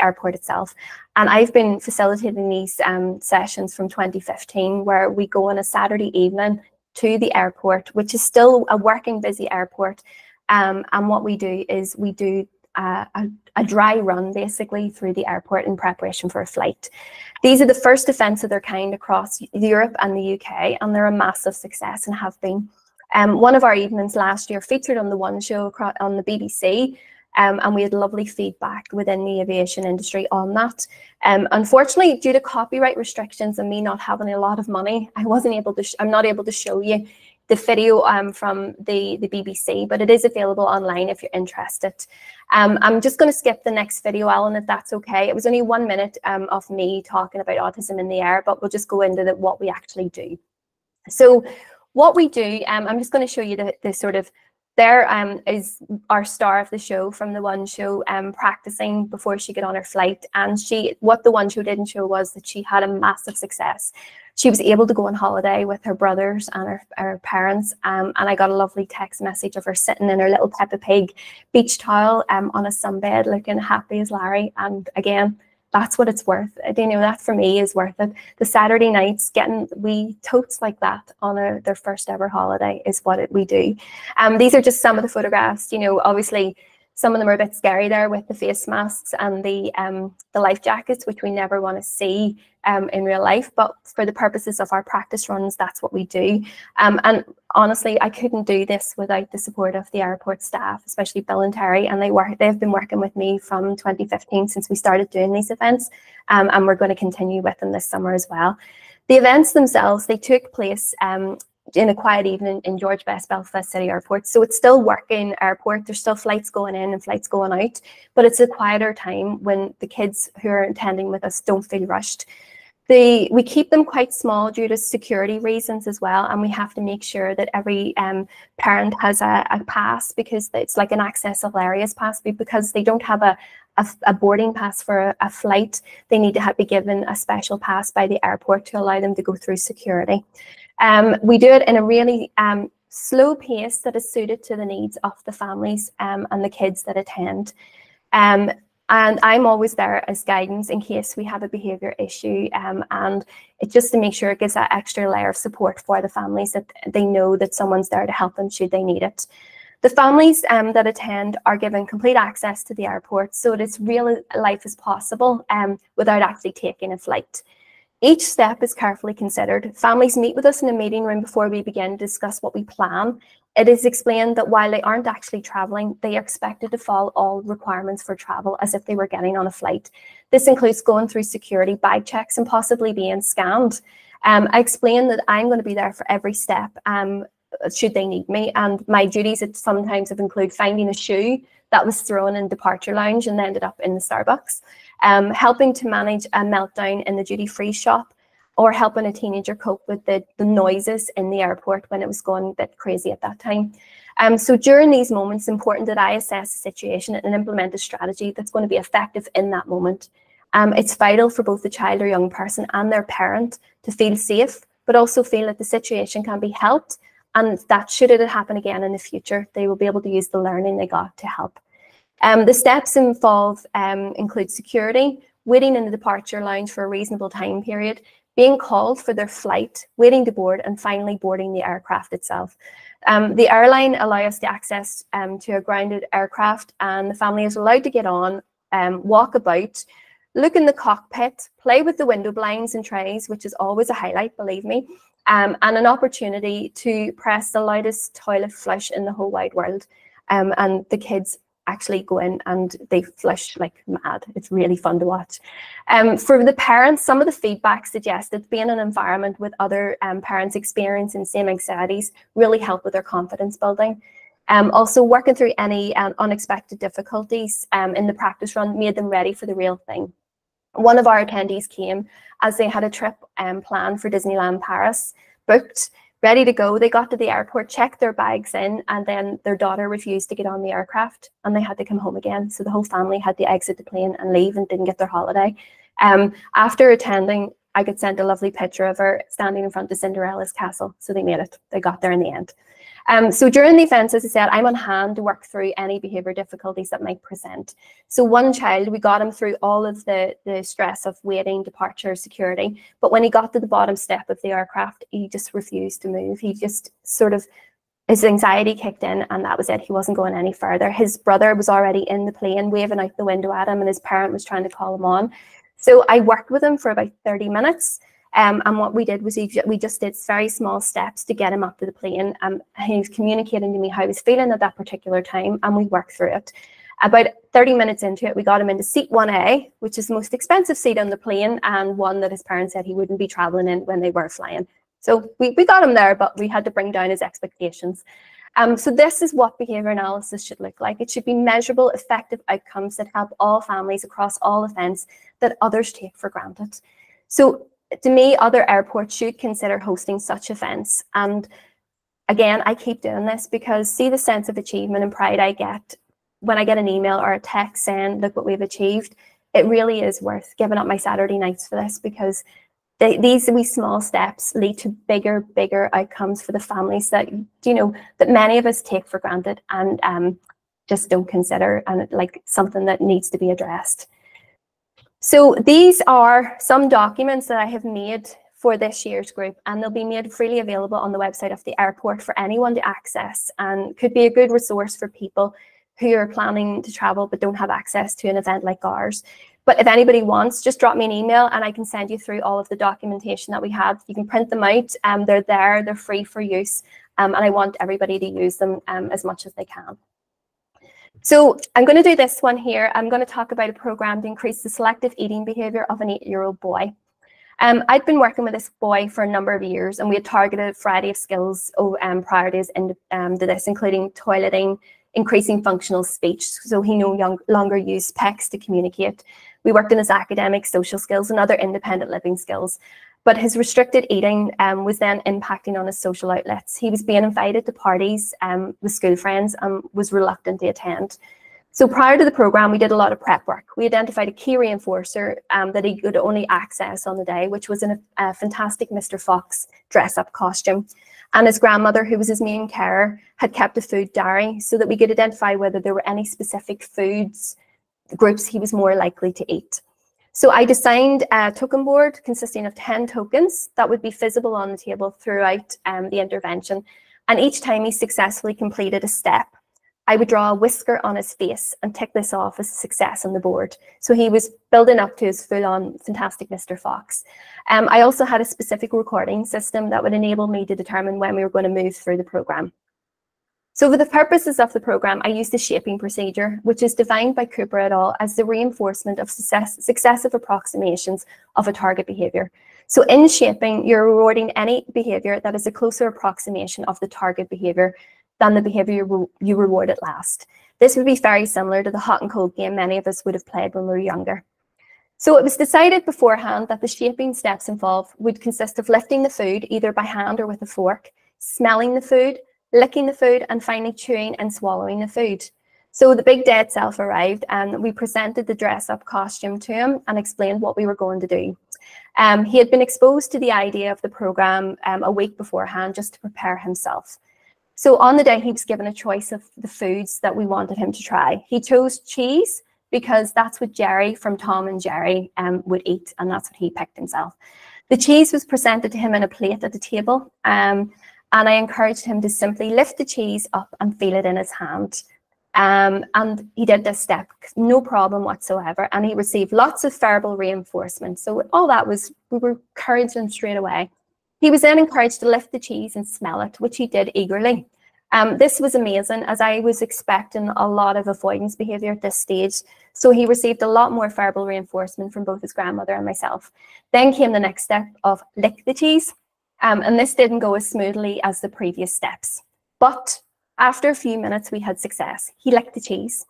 airport itself. And I've been facilitating these sessions from 2015, where we go on a Saturday evening to the airport, which is still a working, busy airport. And what we do is we do a dry run basically through the airport in preparation for a flight. These are the first events of their kind across Europe and the UK, and they're a massive success and have been. One of our evenings last year featured on the One Show on the BBC, and we had lovely feedback within the aviation industry on that. Unfortunately, due to copyright restrictions and me not having a lot of money, I'm not able to show you the video from the BBC, but it is available online if you're interested. I'm just going to skip the next video, Alan, if that's okay. It was only 1 minute of me talking about autism in the air, but we'll just go into what we actually do. So what we do, I'm just going to show you the sort of, there is our star of the show from the One Show practicing before she got on her flight. And what the One Show didn't show was that she had a massive success. She was able to go on holiday with her brothers and her parents, and I got a lovely text message of her sitting in her little Peppa Pig beach towel on a sunbed, looking happy as Larry. And again, that's what it's worth. You know, that for me is worth it. The Saturday nights, getting wee totes like that on their first ever holiday is what we do. These are just some of the photographs. You know, obviously some of them are a bit scary there with the face masks and the life jackets, which we never want to see in real life. But for the purposes of our practice runs, that's what we do. And honestly, I couldn't do this without the support of the airport staff, especially Bill and Terry. And they've been working with me from 2015 since we started doing these events. And we're going to continue with them this summer as well. The events themselves, they took place in a quiet evening in George Best Belfast City Airport. So it's still working airport. There's still flights going in and flights going out, but it's a quieter time when the kids who are attending with us don't feel rushed. We keep them quite small due to security reasons as well, and we have to make sure that every parent has a pass, because it's like an accessible areas pass, because they don't have a boarding pass for a flight. They need to be given a special pass by the airport to allow them to go through security. We do it in a really slow pace that is suited to the needs of the families and the kids that attend. And I'm always there as guidance in case we have a behaviour issue, and it's just to make sure it gives that extra layer of support for the families, that they know that someone's there to help them should they need it. The families that attend are given complete access to the airport, so that it's real life as possible without actually taking a flight. Each step is carefully considered. Families meet with us in a meeting room before we begin to discuss what we plan. It is explained that while they aren't actually travelling, they are expected to follow all requirements for travel as if they were getting on a flight. This includes going through security bag checks and possibly being scanned. I explained that I'm going to be there for every step should they need me, and my duties sometimes have included finding a shoe that was thrown in departure lounge and ended up in the Starbucks, helping to manage a meltdown in the duty-free shop, or helping a teenager cope with the noises in the airport when it was going a bit crazy at that time. So during these moments, it's important that I assess the situation and implement a strategy that's going to be effective in that moment. It's vital for both the child or young person and their parent to feel safe, but also feel that the situation can be helped, and that should it happen again in the future, they will be able to use the learning they got to help. The steps involve include security, waiting in the departure lounge for a reasonable time period, being called for their flight, waiting to board, and finally boarding the aircraft itself. The airline allow us to access to a grounded aircraft, and the family is allowed to get on, walk about, look in the cockpit, play with the window blinds and trays, which is always a highlight, believe me, and an opportunity to press the loudest toilet flush in the whole wide world. And the kids actually go in and they flush like mad. It's really fun to watch. For the parents, some of the feedback suggested being in an environment with other parents experiencing same anxieties really help with their confidence building. Also, working through any unexpected difficulties in the practice run made them ready for the real thing. One of our attendees came as they had a trip planned for Disneyland Paris, booked, ready to go. They got to the airport, checked their bags in, and then their daughter refused to get on the aircraft and they had to come home again. So the whole family had to exit the plane and leave and didn't get their holiday. After attending, I got sent a lovely picture of her standing in front of Cinderella's castle. So they made it. They got there in the end. So during the events, as I said, I'm on hand to work through any behaviour difficulties that might present. So one child, we got him through all of the stress of waiting, departure, security. But when he got to the bottom step of the aircraft, he just refused to move. He just sort of, his anxiety kicked in and that was it. He wasn't going any further. His brother was already in the plane waving out the window at him and his parent was trying to call him on. So I worked with him for about 30 minutes. And what we did was we just did very small steps to get him up to the plane. He was communicating to me how he was feeling at that particular time, and we worked through it. About 30 minutes into it, we got him into seat 1A, which is the most expensive seat on the plane, and one that his parents said he wouldn't be traveling in when they were flying. So we got him there, but we had to bring down his expectations. So this is what behaviour analysis should look like. It should be measurable, effective outcomes that help all families across all events that others take for granted. So to me, other airports should consider hosting such events. And again, I keep doing this because see the sense of achievement and pride I get when I get an email or a text saying, look what we've achieved. It really is worth giving up my Saturday nights for this, because these wee small steps lead to bigger outcomes for the families that, you know, that many of us take for granted and just don't consider, and like something that needs to be addressed. So these are some documents that I have made for this year's group, and they'll be made freely available on the website of the airport for anyone to access, and could be a good resource for people who are planning to travel but don't have access to an event like ours. But if anybody wants, just drop me an email and I can send you through all of the documentation that we have. You can print them out, they're there, they're free for use, and I want everybody to use them as much as they can. So I'm going to do this one here. I'm going to talk about a program to increase the selective eating behaviour of an 8-year-old boy. I'd been working with this boy for a number of years, and we had targeted a variety of skills priorities into this, including toileting, increasing functional speech, so he no longer used PECs to communicate. We worked on his academic, social skills, and other independent living skills. But his restricted eating was then impacting on his social outlets. He was being invited to parties with school friends and was reluctant to attend. So prior to the program, we did a lot of prep work. We identified a key reinforcer that he could only access on the day, which was a fantastic Mr. Fox dress-up costume. And his grandmother, who was his main carer, had kept a food diary so that we could identify whether there were any specific foods groups he was more likely to eat. So I designed a token board consisting of 10 tokens that would be visible on the table throughout the intervention. And each time he successfully completed a step, I would draw a whisker on his face and tick this off as a success on the board. So he was building up to his full-on fantastic Mr. Fox. I also had a specific recording system that would enable me to determine when we were going to move through the program. So for the purposes of the program, I used the shaping procedure, which is defined by Cooper et al. As the reinforcement of successive approximations of a target behaviour. So in shaping, you're rewarding any behaviour that is a closer approximation of the target behaviour than the behaviour you rewarded last. This would be very similar to the hot and cold game many of us would have played when we were younger. So it was decided beforehand that the shaping steps involved would consist of lifting the food either by hand or with a fork, smelling the food, licking the food, and finally chewing and swallowing the food. So the big day itself arrived and we presented the dress-up costume to him and explained what we were going to do. He had been exposed to the idea of the program a week beforehand just to prepare himself. So on the day, he was given a choice of the foods that we wanted him to try. He chose cheese because that's what Jerry from Tom and Jerry would eat, and that's what he picked himself. The cheese was presented to him in a plate at the table, and I encouraged him to simply lift the cheese up and feel it in his hand. And he did this step, no problem whatsoever, and he received lots of verbal reinforcement. So all that was, we were encouraged him straight away. He was then encouraged to lift the cheese and smell it, which he did eagerly. This was amazing, as I was expecting a lot of avoidance behaviour at this stage. So he received a lot more verbal reinforcement from both his grandmother and myself. Then came the next step of lick the cheese. And this didn't go as smoothly as the previous steps. But after a few minutes, we had success. He licked the cheese.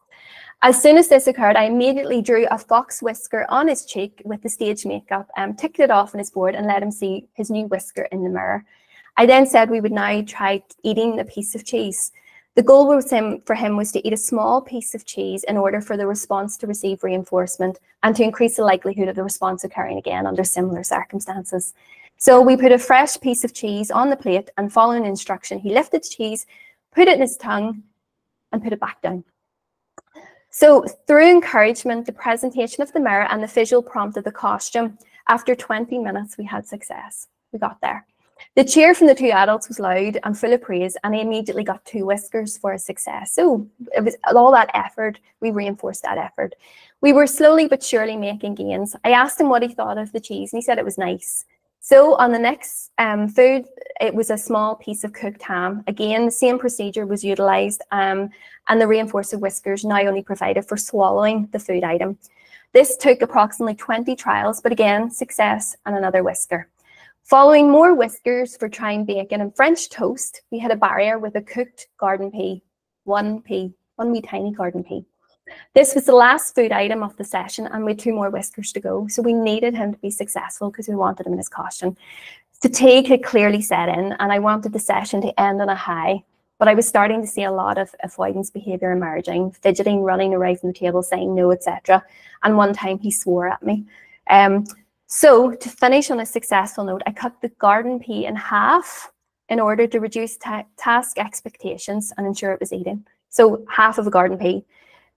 As soon as this occurred, I immediately drew a fox whisker on his cheek with the stage makeup, ticked it off on his board and let him see his new whisker in the mirror. I then said we would now try eating the piece of cheese. The goal for him was to eat a small piece of cheese in order for the response to receive reinforcement and to increase the likelihood of the response occurring again under similar circumstances. So we put a fresh piece of cheese on the plate, and following instruction, he lifted the cheese, put it in his tongue and put it back down. So through encouragement, the presentation of the mirror and the visual prompt of the costume, after 20 minutes, we had success. We got there. The cheer from the two adults was loud and full of praise, and he immediately got 2 whiskers for his success. So it was all that effort, we reinforced that effort. We were slowly but surely making gains. I asked him what he thought of the cheese, and he said it was nice. So on the next food, it was a small piece of cooked ham. Again, the same procedure was utilised, and the reinforcer whiskers now only provided for swallowing the food item. This took approximately 20 trials, but again, success and another whisker. Following more whiskers for trying bacon and French toast, we had a barrier with a cooked garden pea, one wee tiny garden pea. This was the last food item of the session, and we had 2 more whiskers to go. So we needed him to be successful because we wanted him in his costume. Fatigue had clearly set in, and I wanted the session to end on a high, but I was starting to see a lot of avoidance behaviour emerging, fidgeting, running around from the table, saying no, etc. And one time he swore at me. So to finish on a successful note, I cut the garden pea in half in order to reduce task expectations and ensure it was eaten. So half of a garden pea.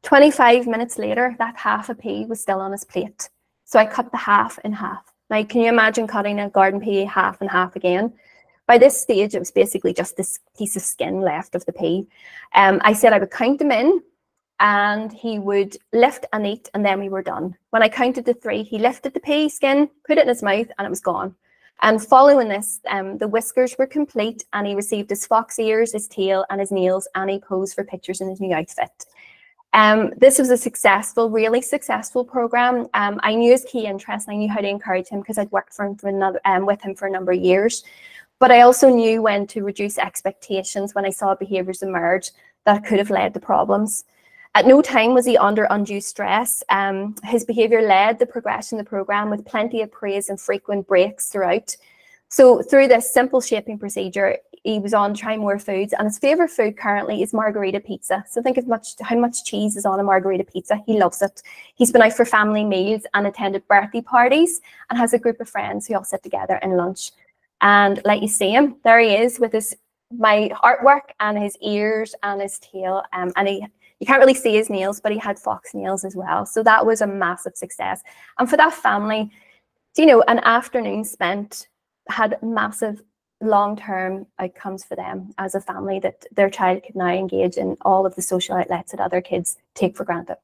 25 minutes later, that half a pea was still on his plate. So I cut the half in half. Now, can you imagine cutting a garden pea half and half again? By this stage, it was basically just this piece of skin left of the pea. I said I would count them in, and he would lift and eat, and then we were done. When I counted to 3, he lifted the pea skin, put it in his mouth, and it was gone. And following this, the whiskers were complete, and he received his fox ears, his tail, and his nails, and he posed for pictures in his new outfit. This was a successful, really successful program. I knew his key interest, and I knew how to encourage him because I'd worked with him for a number of years. But I also knew when to reduce expectations when I saw behaviours emerge that could have led to problems. At no time was he under undue stress. His behaviour led the progression of the programme with plenty of praise and frequent breaks throughout. So through this simple shaping procedure, he was on trying more foods, and his favorite food currently is margarita pizza. So think of how much cheese is on a margarita pizza. He loves it. He's been out for family meals and attended birthday parties and has a group of friends who all sit together in lunch. And like you see him, there he is with my artwork and his ears and his tail, and you can't really see his nails, but he had fox nails as well. So that was a massive success. And for that family, you know, an afternoon spent had massive long-term outcomes for them as a family, that their child could now engage in all of the social outlets that other kids take for granted.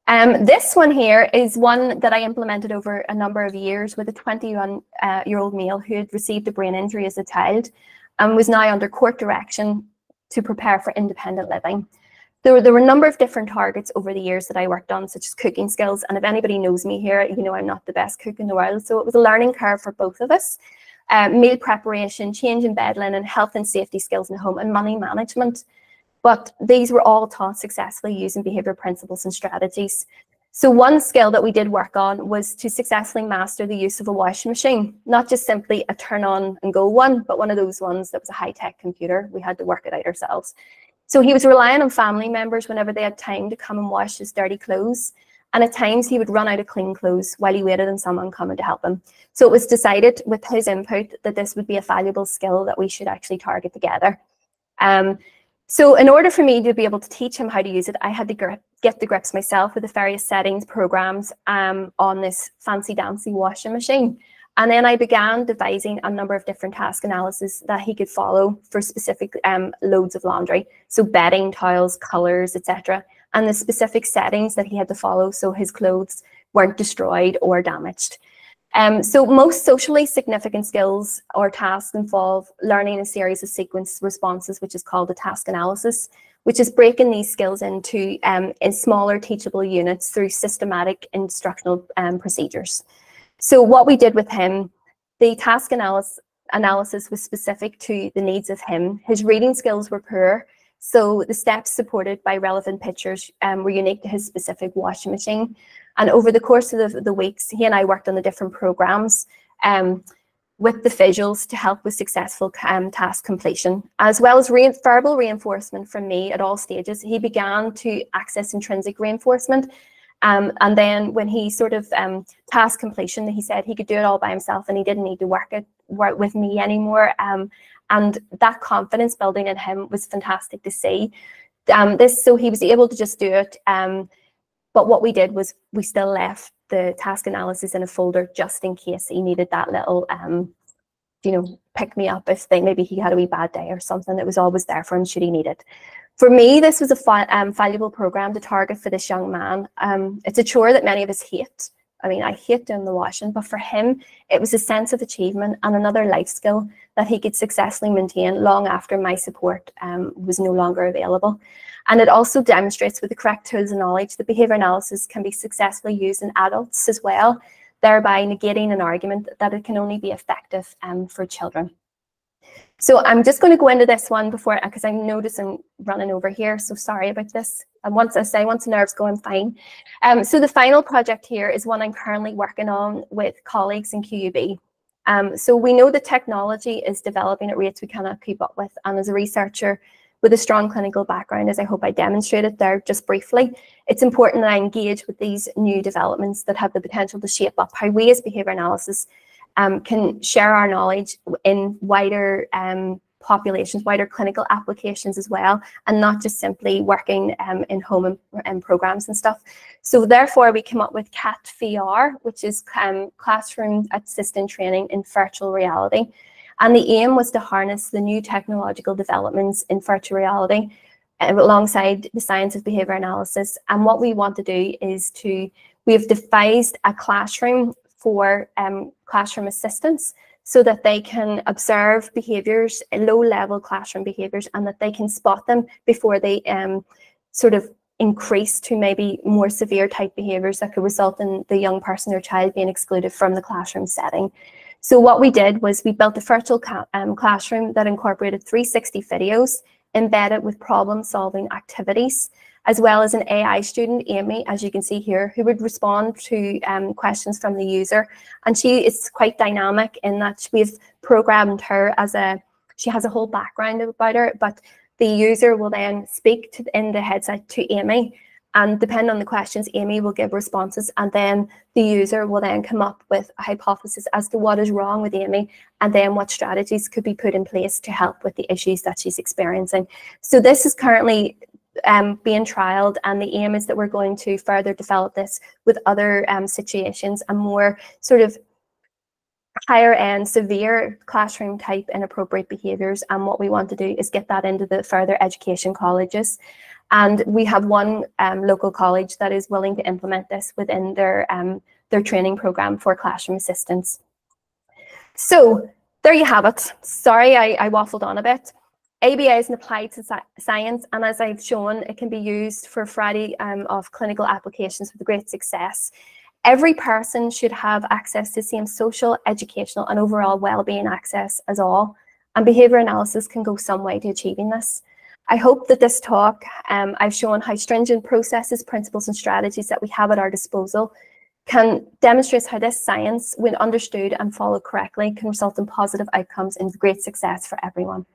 This one here is one that I implemented over a number of years with a 21-year-old male who had received a brain injury as a child and was now under court direction to prepare for independent living. There were a number of different targets over the years that I worked on, such as cooking skills. And if anybody knows me here, you know I'm not the best cook in the world. So it was a learning curve for both of us. Meal preparation, change in bed linen, health and safety skills in the home, and money management. But these were all taught successfully using behaviour principles and strategies. So one skill that we did work on was to successfully master the use of a washing machine, not just simply a turn on and go one, but one of those ones that was a high-tech computer. We had to work it out ourselves. So he was relying on family members whenever they had time to come and wash his dirty clothes. And at times he would run out of clean clothes while he waited on someone coming to help him. So it was decided with his input that this would be a valuable skill that we should actually target together. So in order for me to be able to teach him how to use it, I had to get the grips myself with the various settings, programs on this fancy dancy washing machine. And then I began devising a number of different task analysis that he could follow for specific loads of laundry. So bedding, towels, colours, etc. And the specific settings that he had to follow so his clothes weren't destroyed or damaged. So most socially significant skills or tasks involve learning a series of sequence responses, which is called a task analysis, which is breaking these skills into in smaller teachable units through systematic instructional procedures. So what we did with him, the task analysis was specific to the needs of him. His reading skills were poor, so the steps supported by relevant pictures were unique to his specific washing machine. And over the course of the weeks, he and I worked on the different programs with the visuals to help with successful task completion, as well as verbal reinforcement from me at all stages. He began to access intrinsic reinforcement. And then when he sort of task completion, he said he could do it all by himself and he didn't need to work with me anymore. And that confidence building in him was fantastic to see. So he was able to just do it. But what we did was we still left the task analysis in a folder just in case he needed that little, you know, pick me up if maybe he had a wee bad day or something. It was always there for him should he need it. For me, this was a valuable program to target for this young man. It's a chore that many of us hate. I mean, I hate doing the washing, but for him, it was a sense of achievement and another life skill that he could successfully maintain long after my support was no longer available. And it also demonstrates with the correct tools and knowledge that behaviour analysis can be successfully used in adults as well, thereby negating an argument that it can only be effective for children. So I'm just going to go into this one before, because I notice I'm running over here, so sorry about this. And once the nerves go, I'm fine. So the final project here is one I'm currently working on with colleagues in QUB. So we know that technology is developing at rates we cannot keep up with, and as a researcher with a strong clinical background, as I hope I demonstrated there just briefly, it's important that I engage with these new developments that have the potential to shape up how we as behaviour analysis can share our knowledge in wider populations, wider clinical applications as well, and not just simply working in home and programs and stuff. So therefore we came up with CAT VR, which is Classroom Assistant Training in Virtual Reality. And the aim was to harness the new technological developments in virtual reality alongside the science of behaviour analysis. And what we want to do is we have devised a classroom for classroom assistants so that they can observe behaviours, low-level classroom behaviours, and that they can spot them before they sort of increase to maybe more severe type behaviours that could result in the young person or child being excluded from the classroom setting. So what we did was we built a virtual classroom that incorporated 360 videos embedded with problem-solving activities, as well as an AI student, Amy, as you can see here, who would respond to questions from the user. And she is quite dynamic in that we've programmed her as a She has a whole background about her, but the user will then speak in the headset to Amy, and depending on the questions, Amy will give responses, and then the user will then come up with a hypothesis as to what is wrong with Amy, and then what strategies could be put in place to help with the issues that she's experiencing. So this is currently being trialed, and the aim is that we're going to further develop this with other situations and more sort of higher end, severe classroom type inappropriate behaviours. And what we want to do is get that into the further education colleges. And we have one local college that is willing to implement this within their training programme for classroom assistants. So there you have it. Sorry, I waffled on a bit. ABA is an applied science, and as I've shown, it can be used for a variety of clinical applications with great success. Every person should have access to the same social, educational, and overall well-being access as all, and behaviour analysis can go some way to achieving this. I hope that this talk, I've shown how stringent processes, principles, and strategies that we have at our disposal can demonstrate how this science, when understood and followed correctly, can result in positive outcomes and great success for everyone.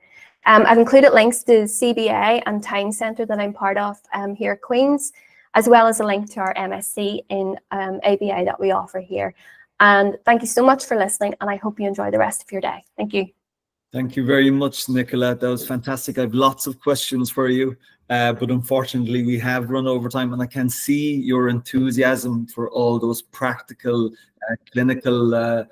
I've included links to CBA and Time Centre that I'm part of here at Queen's, as well as a link to our MSc in ABA that we offer here. And thank you so much for listening, and I hope you enjoy the rest of your day. Thank you. Thank you very much, Nichola. That was fantastic. I have lots of questions for you, but unfortunately we have run over time, and I can see your enthusiasm for all those practical, clinical,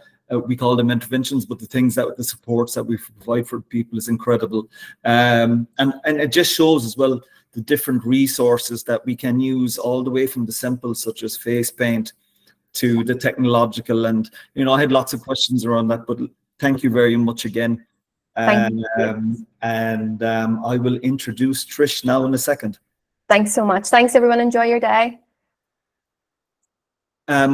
we call them interventions, but the things that the supports that we provide for people is incredible. And it just shows as well the different resources that we can use, all the way from the simple, such as face paint, to the technological. And, you know, I had lots of questions around that, but thank you very much again. Thank you. I will introduce Trish now in a second. Thanks so much. Thanks, everyone. Enjoy your day.